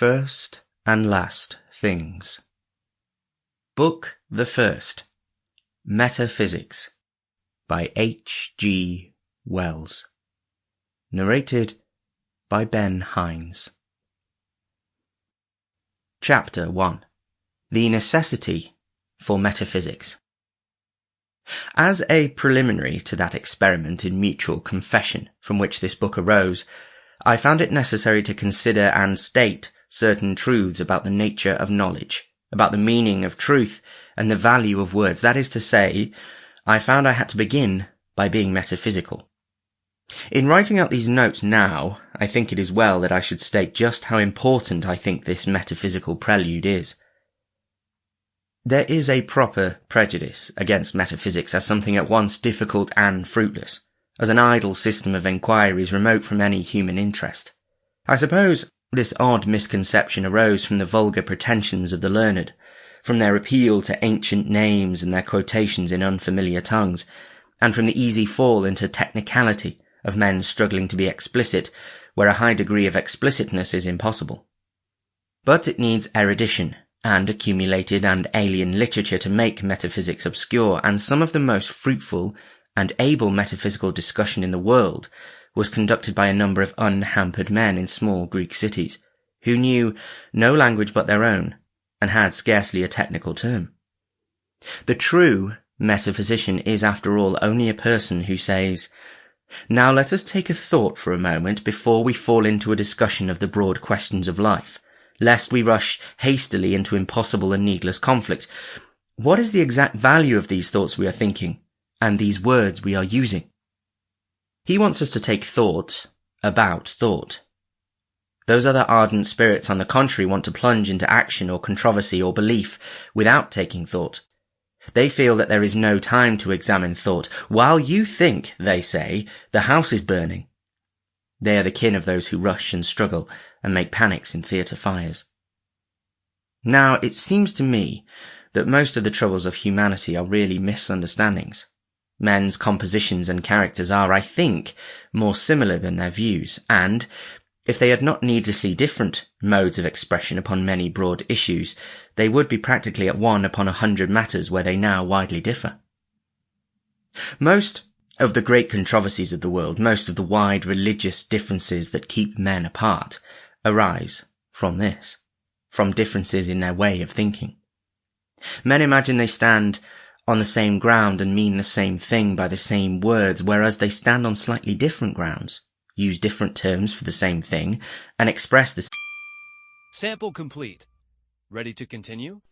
First and Last Things. Book the First, Metaphysics, by H. G. Wells. Narrated by Ben Hynes. Chapter 1. The Necessity for Metaphysics. As a preliminary to that experiment in mutual confession from which this book arose, I found it necessary to consider and state certain truths about the nature of knowledge, about the meaning of truth, and the value of words. That is to say, I found I had to begin by being metaphysical. In writing out these notes now, I think it is well that I should state just how important I think this metaphysical prelude is. There is a proper prejudice against metaphysics as something at once difficult and fruitless, as an idle system of enquiries remote from any human interest. I suppose this odd misconception arose from the vulgar pretensions of the learned, from their appeal to ancient names and their quotations in unfamiliar tongues, and from the easy fall into technicality of men struggling to be explicit where a high degree of explicitness is impossible. But it needs erudition and accumulated and alien literature to make metaphysics obscure, and some of the most fruitful and able metaphysical discussion in the world was conducted by a number of unhampered men in small Greek cities, who knew no language but their own, and had scarcely a technical term. The true metaphysician is, after all, only a person who says, "Now let us take a thought for a moment before we fall into a discussion of the broad questions of life, lest we rush hastily into impossible and needless conflict. What is the exact value of these thoughts we are thinking, and these words we are using?" He wants us to take thought about thought. Those other ardent spirits, on the contrary, want to plunge into action or controversy or belief without taking thought. They feel that there is no time to examine thought. While you think, they say, the house is burning. They are the kin of those who rush and struggle and make panics in theatre fires. Now, it seems to me that most of the troubles of humanity are really misunderstandings. Men's compositions and characters are, I think, more similar than their views, and if they had not needlessly different modes of expression upon many broad issues, they would be practically at one upon 100 matters where they now widely differ. Most of the great controversies of the world, most of the wide religious differences that keep men apart, arise from this, from differences in their way of thinking. Men imagine they stand on the same ground and mean the same thing by the same words, whereas they stand on slightly different grounds, use different terms for the same thing, and express the Sample complete. Ready to continue?